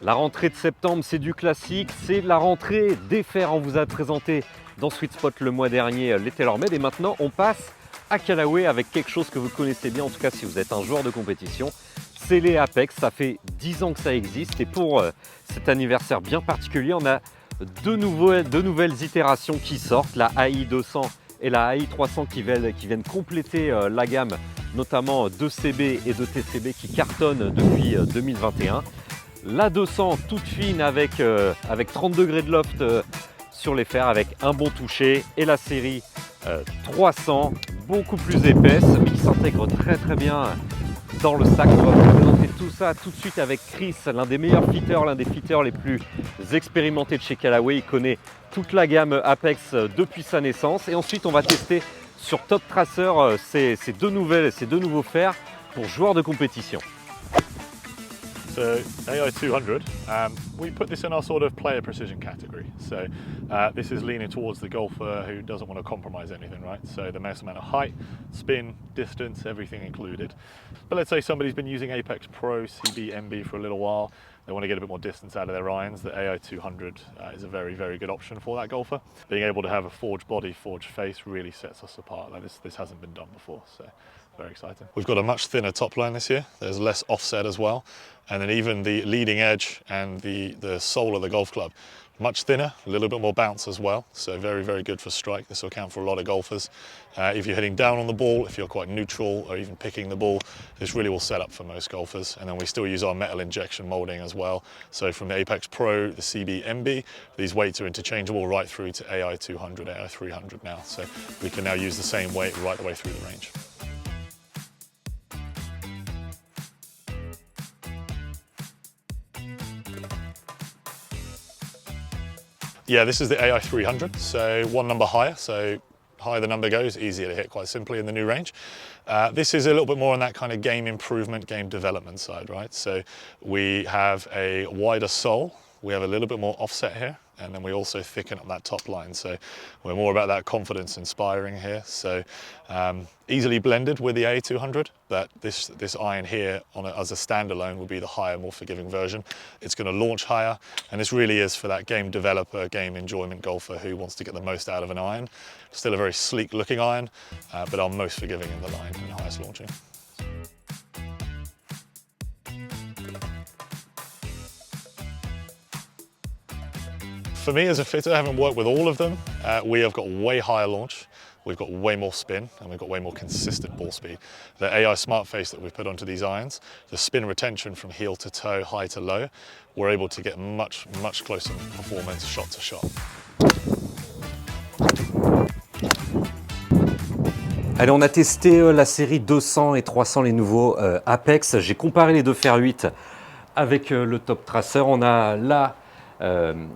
La rentrée de septembre, c'est du classique, c'est la rentrée des fers. On vous a présenté dans Sweet Spot le mois dernier les TaylorMade et maintenant on passe à Callaway avec quelque chose que vous connaissez bien, en tout cas si vous êtes un joueur de compétition, c'est les Apex. Ça fait 10 ans que ça existe et pour cet anniversaire bien particulier, on a deux nouvelles itérations qui sortent, la AI 200 et la AI 300 qui viennent compléter la gamme, notamment de CB et de TCB qui cartonnent depuis 2021. La 200 toute fine avec 30 degrés de loft sur les fers avec un bon toucher, et la série 300 beaucoup plus épaisse mais qui s'intègre très bien dans le sac. On va vous présenter tout ça tout de suite avec Chris, l'un des meilleurs fitters, l'un des fitters les plus expérimentés de chez Callaway. Il connaît toute la gamme Apex depuis sa naissance et ensuite on va tester sur Top Tracer ces deux nouveaux fers pour joueurs de compétition. So AI 200, we put this in our sort of player precision category. So this is leaning towards the golfer who doesn't want to compromise anything, right? So the most amount of height, spin, distance, everything included. But let's say somebody's been using Apex Pro, CB, MB for a little while. They want to get a bit more distance out of their irons. The AI 200 is a very good option for that golfer. Being able to have a forged body, forged face really sets us apart. Like this hasn't been done before, so very exciting. We've got a much thinner top line this year. There's less offset as well. And then even the leading edge and the sole of the golf club, much thinner, a little bit more bounce as well. So very good for strike. This will count for a lot of golfers. If you're hitting down on the ball, if you're quite neutral or even picking the ball, this really will set up for most golfers. And then we still use our metal injection molding as well. So from the Apex Pro, the CB, MB, these weights are interchangeable right through to AI 200, AI 300 now. So we can now use the same weight right the way through the range. Yeah, this is the AI 300, so one number higher, so higher the number goes, easier to hit quite simply in the new range. This is a little bit more on that kind of game improvement, game development side, right? So we have a wider sole, we have a little bit more offset here, and then we also thicken up that top line. So we're more about that confidence inspiring here. So easily blended with the A200, but this iron here as a standalone will be the higher, more forgiving version. It's going to launch higher, and this really is for that game developer, game enjoyment golfer who wants to get the most out of an iron. Still a very sleek looking iron, but our most forgiving in the line and highest launching. For me as a fitter, having worked with all of them, we have got way higher launch, we've got way more spin, and we've got way more consistent ball speed. The AI Smart Face that we've put onto these irons, the spin retention from heel to toe, high to low, we're able to get much closer performance shot to shot. Allez, on a testé la série 200 et 300, les nouveaux Apex. J'ai comparé les deux fers 8 avec le Top Tracer. On a là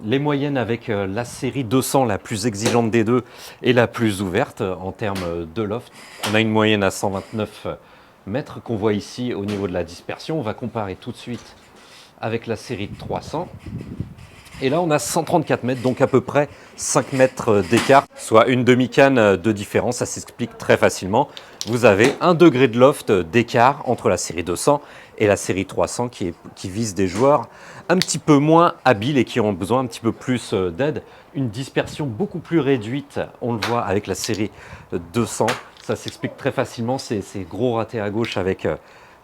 les moyennes avec la série 200, la plus exigeante des deux et la plus ouverte en termes de loft. On a une moyenne à 129 mètres qu'on voit ici au niveau de la dispersion. On va comparer tout de suite avec la série 300. Et là, on a 134 mètres, donc à peu près 5 mètres d'écart, soit une demi-canne de différence. Ça s'explique très facilement. Vous avez 1 degré de loft d'écart entre la série 200 et la série 300 qui vise des joueurs un petit peu moins habiles et qui ont besoin un petit peu plus d'aide. Une dispersion beaucoup plus réduite, on le voit avec la série 200. Ça s'explique très facilement, ces gros ratés à gauche avec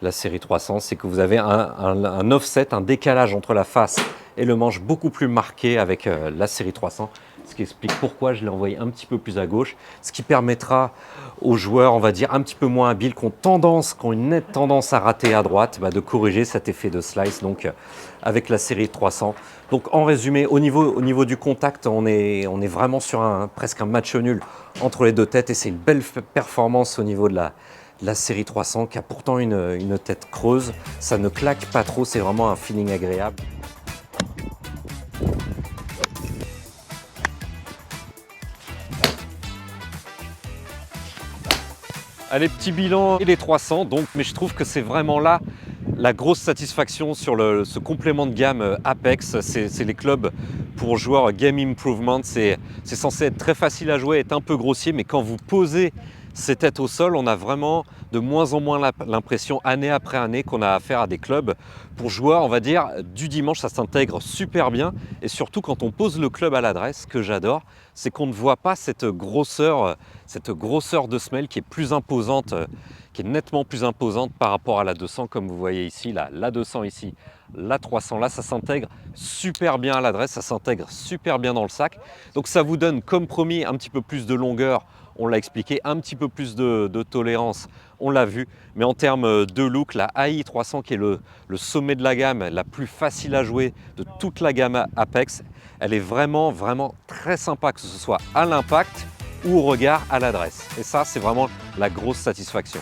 la série 300. C'est que vous avez un offset, un décalage entre la face et le manche beaucoup plus marqué avec la série 300. Ce qui explique pourquoi je l'ai envoyé un petit peu plus à gauche, ce qui permettra aux joueurs, on va dire, un petit peu moins habiles, qui ont une nette tendance à rater à droite, de corriger cet effet de slice donc, avec la série 300. Donc en résumé, au niveau du contact, on est vraiment sur presque un match nul entre les deux têtes et c'est une belle performance au niveau de la série 300 qui a pourtant une tête creuse. Ça ne claque pas trop, c'est vraiment un feeling agréable. Allez, petit bilan et les 300, donc, mais je trouve que c'est vraiment là la grosse satisfaction sur ce complément de gamme Apex. C'est les clubs pour joueurs Game Improvement. C'est censé être très facile à jouer, être un peu grossier, mais quand vous posez ces têtes au sol, on a vraiment de moins en moins l'impression, année après année, qu'on a affaire à des clubs. Pour joueurs, on va dire, du dimanche, ça s'intègre super bien. Et surtout, quand on pose le club à l'adresse, ce que j'adore, c'est qu'on ne voit pas cette grosseur de semelle qui est plus imposante, qui est nettement plus imposante par rapport à la 200, comme vous voyez ici, la 200 ici, la 300 là, ça s'intègre super bien à l'adresse, ça s'intègre super bien dans le sac. Donc ça vous donne, comme promis, un petit peu plus de longueur, on l'a expliqué, un petit peu plus de tolérance, on l'a vu. Mais en termes de look, la AI 300 qui est le sommet de la gamme, la plus facile à jouer de toute la gamme Apex, elle est vraiment très sympa, que ce soit à l'impact ou au regard à l'adresse. Et ça, c'est vraiment la grosse satisfaction.